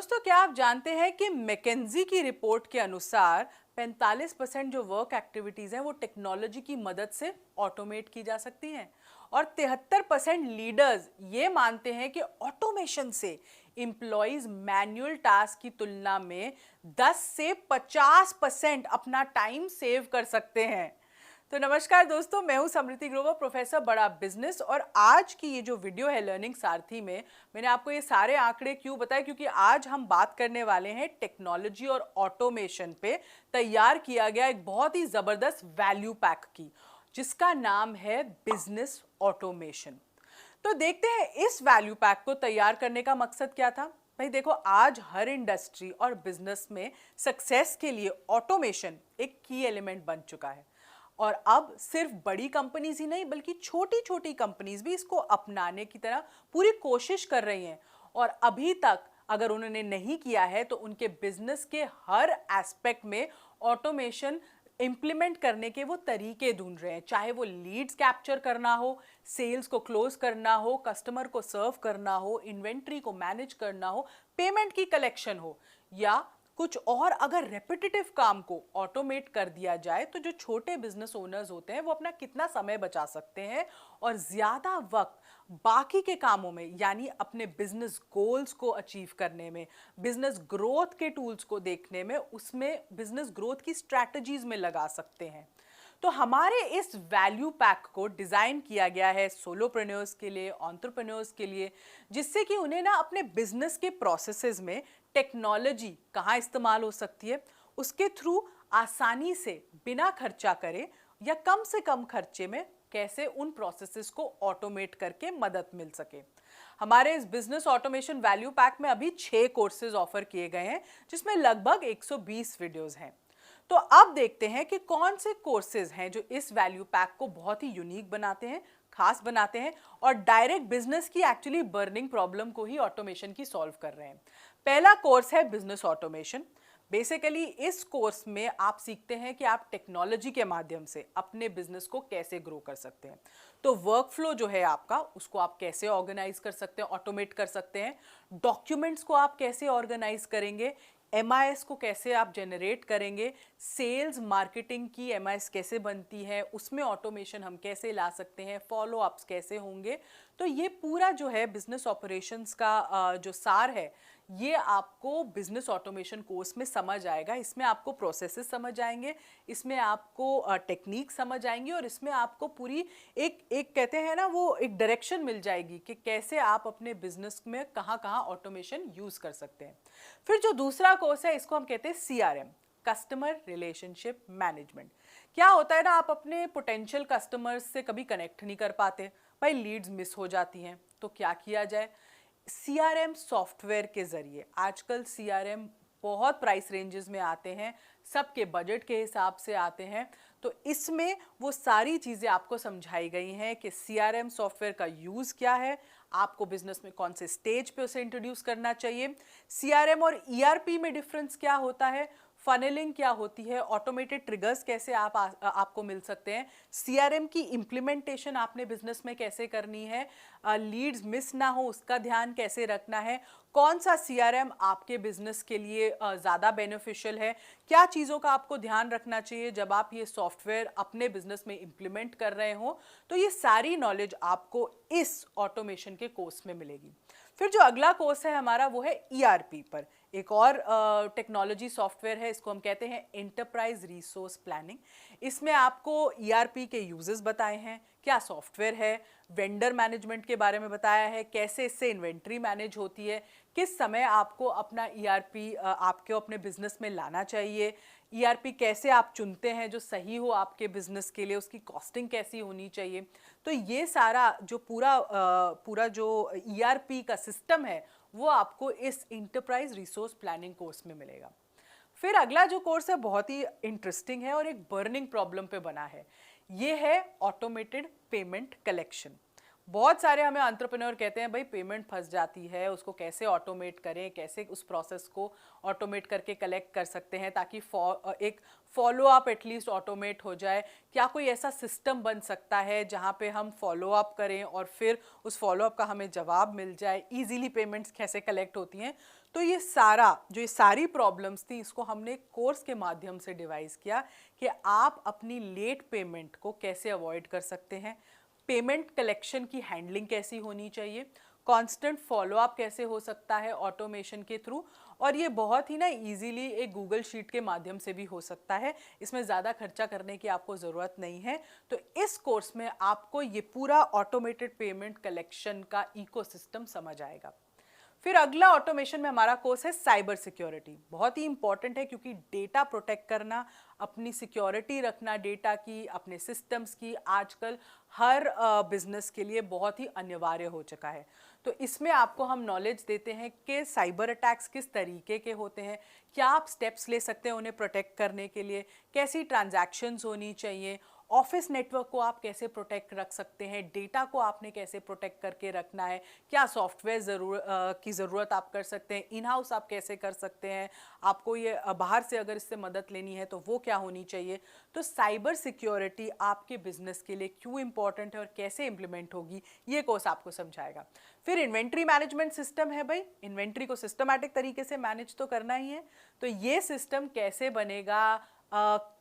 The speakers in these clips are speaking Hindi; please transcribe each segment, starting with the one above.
दोस्तों, क्या आप जानते हैं कि मैकेंजी की रिपोर्ट के अनुसार 45% जो वर्क एक्टिविटीज हैं वो टेक्नोलॉजी की मदद से ऑटोमेट की जा सकती हैं और 73% लीडर्स ये मानते हैं कि ऑटोमेशन से एम्प्लॉइज मैनुअल टास्क की तुलना में 10 से 50% अपना टाइम सेव कर सकते हैं। तो नमस्कार दोस्तों, मैं हूं समृति ग्रोवर, प्रोफेसर बड़ा बिजनेस। और आज की ये जो वीडियो है लर्निंग सारथी में मैंने आपको ये सारे आंकड़े क्यों बताए, क्योंकि आज हम बात करने वाले हैं टेक्नोलॉजी और ऑटोमेशन पे तैयार किया गया एक बहुत ही जबरदस्त वैल्यू पैक की, जिसका नाम है बिजनेस ऑटोमेशन। तो देखते हैं इस वैल्यू पैक को तैयार करने का मकसद क्या था। भाई देखो, आज हर इंडस्ट्री और बिजनेस में सक्सेस के लिए ऑटोमेशन एक की एलिमेंट बन चुका है और अब सिर्फ बड़ी कंपनीज ही नहीं बल्कि छोटी छोटी कंपनीज भी इसको अपनाने की तरह पूरी कोशिश कर रही हैं। और अभी तक अगर उन्होंने नहीं किया है तो उनके बिजनेस के हर एस्पेक्ट में ऑटोमेशन इंप्लीमेंट करने के वो तरीके ढूंढ रहे हैं, चाहे वो लीड्स कैप्चर करना हो, सेल्स को क्लोज करना हो, कस्टमर को सर्व करना हो, इन्वेंट्री को मैनेज करना हो, पेमेंट की कलेक्शन हो या कुछ और। अगर रेपिटेटिव काम को ऑटोमेट कर दिया जाए तो जो छोटे बिजनेस ओनर्स होते हैं वो अपना कितना समय बचा सकते हैं और ज्यादा वक्त बाकी के कामों में, यानी अपने बिजनेस गोल्स को अचीव करने में, बिजनेस ग्रोथ के टूल्स को देखने में, उसमें बिजनेस ग्रोथ की स्ट्रैटेजीज में लगा सकते हैं। तो हमारे इस वैल्यू पैक को डिजाइन किया गया है सोलोप्रेन्योर्स के लिए, एंटरप्रेन्योर्स के लिए, जिससे कि उन्हें ना अपने बिजनेस के प्रोसेसेस में टेक्नोलॉजी कहाँ इस्तेमाल हो सकती है उसके थ्रू आसानी से बिना खर्चा करे या कम से कम खर्चे में कैसे उन प्रोसेसेस को ऑटोमेट करके मदद मिल सके। हमारे इस बिजनेस ऑटोमेशन वैल्यू पैक में अभी 6 कोर्सेज ऑफर किए गए हैं, जिसमें लगभग 120 वीडियोस हैं। तो अब देखते हैं कि कौन से कोर्सेज हैं जो इस वैल्यू पैक को बहुत ही यूनिक बनाते हैं, खास बनाते हैं और डायरेक्ट बिजनेस की एक्चुअली बर्निंग प्रॉब्लम को ही ऑटोमेशन की सॉल्व कर रहे हैं। पहला कोर्स है बिजनेस ऑटोमेशन। बेसिकली इस कोर्स में आप सीखते हैं कि आप टेक्नोलॉजी के माध्यम से अपने बिजनेस को कैसे ग्रो कर सकते हैं। तो वर्क फ्लो जो है आपका, उसको आप कैसे ऑर्गेनाइज कर सकते हैं, ऑटोमेट कर सकते हैं। डॉक्यूमेंट्स को आप कैसे ऑर्गेनाइज करेंगे, MIS को कैसे आप जनरेट करेंगे, सेल्स मार्केटिंग की MIS कैसे बनती है, उसमें ऑटोमेशन हम कैसे ला सकते हैं, फॉलो अप्स कैसे होंगे। तो ये पूरा जो है बिजनेस ऑपरेशंस का जो सार है, ये आपको बिजनेस ऑटोमेशन कोर्स में समझ आएगा। इसमें आपको प्रोसेसेस समझ आएंगे, इसमें आपको टेक्निक समझ आएंगी और इसमें आपको पूरी एक कहते हैं ना वो एक डायरेक्शन मिल जाएगी कि कैसे आप अपने बिजनेस में कहाँ कहाँ ऑटोमेशन यूज कर सकते हैं। फिर जो दूसरा कोर्स है इसको हम कहते हैं CRM, कस्टमर रिलेशनशिप मैनेजमेंट। क्या होता है ना, आप अपने पोटेंशियल कस्टमर्स से कभी कनेक्ट नहीं कर पाते, भाई लीड्स मिस हो जाती हैं, तो क्या किया जाए। CRM सॉफ्टवेयर के जरिए, आजकल CRM बहुत प्राइस रेंजेस में आते हैं, सबके बजट के हिसाब से आते हैं। तो इसमें वो सारी चीज़ें आपको समझाई गई हैं कि CRM सॉफ्टवेयर का यूज़ क्या है, आपको बिजनेस में कौन से स्टेज पे उसे इंट्रोड्यूस करना चाहिए, CRM और ERP में डिफरेंस क्या होता है, फनेलिंग क्या होती है, ऑटोमेटेड ट्रिगर्स कैसे आपको मिल सकते हैं, CRM की इम्प्लीमेंटेशन आपने बिजनेस में कैसे करनी है, लीड्स मिस ना हो उसका ध्यान कैसे रखना है, कौन सा CRM आपके बिजनेस के लिए ज़्यादा बेनिफिशियल है, क्या चीज़ों का आपको ध्यान रखना चाहिए जब आप ये सॉफ्टवेयर अपने बिजनेस में इम्प्लीमेंट कर रहे हो। तो ये सारी नॉलेज आपको इस ऑटोमेशन के कोर्स में मिलेगी। फिर जो अगला कोर्स है हमारा वो है ERP पर, एक और टेक्नोलॉजी सॉफ्टवेयर है, इसको हम कहते हैं एंटरप्राइज रिसोर्स प्लानिंग। इसमें आपको ERP के यूजेस बताए हैं, क्या सॉफ्टवेयर है, वेंडर मैनेजमेंट के बारे में बताया है, कैसे इससे इन्वेंट्री मैनेज होती है, किस समय आपको अपना ERP आपके अपने बिजनेस में लाना चाहिए, ERP कैसे आप चुनते हैं जो सही हो आपके बिजनेस के लिए, उसकी कॉस्टिंग कैसी होनी चाहिए। तो ये सारा जो पूरा जो ERP का सिस्टम है वो आपको इस इंटरप्राइज रिसोर्स प्लानिंग कोर्स में मिलेगा। फिर अगला जो कोर्स है बहुत ही इंटरेस्टिंग है और एक बर्निंग प्रॉब्लम पे बना है, ये है ऑटोमेटेड पेमेंट कलेक्शन। बहुत सारे हमें एंटरप्रेन्योर कहते हैं भाई पेमेंट फंस जाती है, उसको कैसे ऑटोमेट करें, कैसे उस प्रोसेस को ऑटोमेट करके कलेक्ट कर सकते हैं ताकि एक फॉलो अप एटलीस्ट ऑटोमेट हो जाए। क्या कोई ऐसा सिस्टम बन सकता है जहाँ पे हम फॉलो अप करें और फिर उस फॉलो अप का हमें जवाब मिल जाए, इजीली पेमेंट्स कैसे कलेक्ट होती हैं। तो ये सारी प्रॉब्लम्स थी, इसको हमने कोर्स के माध्यम से डिवाइस किया कि आप अपनी लेट पेमेंट को कैसे अवॉइड कर सकते हैं, पेमेंट कलेक्शन की हैंडलिंग कैसी होनी चाहिए, कांस्टेंट फॉलो अप कैसे हो सकता है ऑटोमेशन के थ्रू, और ये बहुत ही ना इजीली एक गूगल शीट के माध्यम से भी हो सकता है। इसमें ज़्यादा खर्चा करने की आपको ज़रूरत नहीं है। तो इस कोर्स में आपको ये पूरा ऑटोमेटेड पेमेंट कलेक्शन का इकोसिस्टम समझ आएगा। फिर अगला ऑटोमेशन में हमारा कोर्स है साइबर सिक्योरिटी। बहुत ही इंपॉर्टेंट है क्योंकि डेटा प्रोटेक्ट करना, अपनी सिक्योरिटी रखना डेटा की, अपने सिस्टम्स की, आजकल हर बिजनेस के लिए बहुत ही अनिवार्य हो चुका है। तो इसमें आपको हम नॉलेज देते हैं कि साइबर अटैक्स किस तरीके के होते हैं, क्या आप स्टेप्स ले सकते हैं उन्हें प्रोटेक्ट करने के लिए, कैसी ट्रांजैक्शंस होनी चाहिए, ऑफिस नेटवर्क को आप कैसे प्रोटेक्ट रख सकते हैं, डेटा को आपने कैसे प्रोटेक्ट करके रखना है, क्या सॉफ्टवेयर की ज़रूरत आप कर सकते हैं, इन हाउस आप कैसे कर सकते हैं, आपको ये बाहर से अगर इससे मदद लेनी है तो वो क्या होनी चाहिए। तो साइबर सिक्योरिटी आपके बिजनेस के लिए क्यों इंपॉर्टेंट है और कैसे इंप्लीमेंट होगी, ये कोर्स आपको समझाएगा। फिर इन्वेंट्री मैनेजमेंट सिस्टम है भाई, इन्वेंट्री को सिस्टमैटिक तरीके से मैनेज तो करना ही है। तो ये सिस्टम कैसे बनेगा,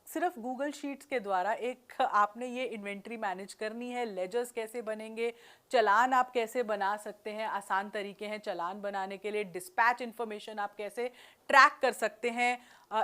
सिर्फ गूगल शीट्स के द्वारा एक आपने ये इन्वेंट्री मैनेज करनी है, लेजर्स कैसे बनेंगे, चलान आप कैसे बना सकते हैं, आसान तरीके हैं चलान बनाने के लिए, डिस्पैच इन्फॉर्मेशन आप कैसे ट्रैक कर सकते हैं,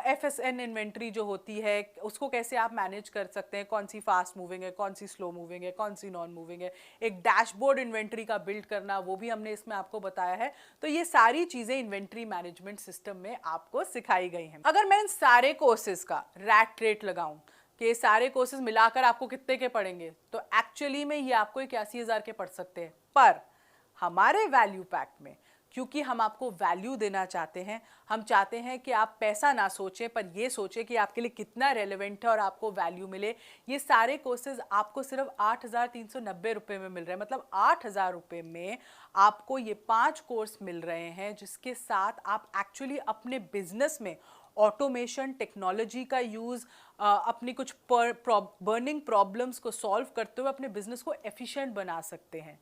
FSN इन्वेंट्री जो होती है उसको कैसे आप मैनेज कर सकते हैं, कौन सी फास्ट मूविंग है, कौन सी स्लो मूविंग है, कौन सी नॉन मूविंग है, एक डैशबोर्ड इन्वेंट्री का बिल्ड करना, वो भी हमने इसमें आपको बताया है। तो ये सारी चीज़ें इन्वेंट्री मैनेजमेंट सिस्टम में आपको सिखाई गई हैं। अगर मैं इन सारे कोर्सेज का रैट रेट लगाऊं कि सारे कोर्सेज मिलाकर आपको कितने के पड़ेंगे, तो एक्चुअली में ये आपको 81,000 के पड़ सकते हैं। पर हमारे वैल्यू पैक में, क्योंकि हम आपको वैल्यू देना चाहते हैं, हम चाहते हैं कि आप पैसा ना सोचें पर ये सोचें कि आपके लिए कितना रेलेवेंट है और आपको वैल्यू मिले, ये सारे कोर्सेज आपको सिर्फ 8,390 रुपये में मिल रहे हैं। मतलब 8,000 रुपये में आपको ये 5 कोर्स मिल रहे हैं, जिसके साथ आप एक्चुअली अपने बिजनेस में ऑटोमेशन टेक्नोलॉजी का यूज़, अपनी कुछ बर्निंग प्रॉब्लम्स को सॉल्व करते हुए अपने बिजनेस को एफिशिएंट बना सकते हैं।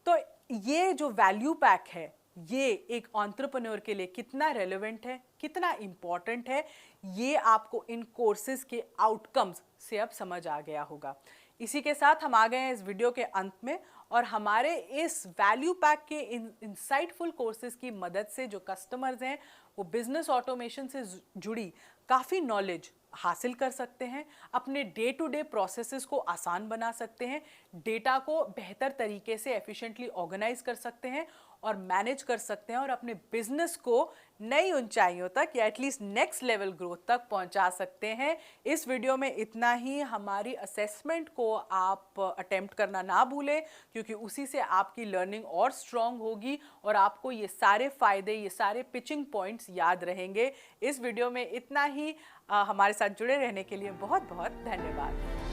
तो ये जो वैल्यू पैक है, ये एक एंटरप्रेन्योर के लिए कितना रेलेवेंट है, कितना इम्पॉर्टेंट है, ये आपको इन कोर्सेज के आउटकम्स से अब समझ आ गया होगा। इसी के साथ हम आ गए हैं इस वीडियो के अंत में, और हमारे इस वैल्यू पैक के इंसाइटफुल कोर्सेज की मदद से जो कस्टमर्स हैं वो बिजनेस ऑटोमेशन से जुड़ी काफ़ी नॉलेज हासिल कर सकते हैं, अपने डे टू डे प्रोसेसेस को आसान बना सकते हैं, डेटा को बेहतर तरीके से एफिशिएंटली ऑर्गेनाइज कर सकते हैं और मैनेज कर सकते हैं, और अपने बिजनेस को नई ऊंचाइयों तक या एटलीस्ट नेक्स्ट लेवल ग्रोथ तक पहुंचा सकते हैं। इस वीडियो में इतना ही। हमारी असेसमेंट को आप अटेम्प्ट करना ना भूलें, क्योंकि उसी से आपकी लर्निंग और स्ट्रांग होगी और आपको ये सारे फायदे, ये सारे पिचिंग पॉइंट्स याद रहेंगे। इस वीडियो में इतना ही। हमारे साथ जुड़े रहने के लिए बहुत बहुत धन्यवाद।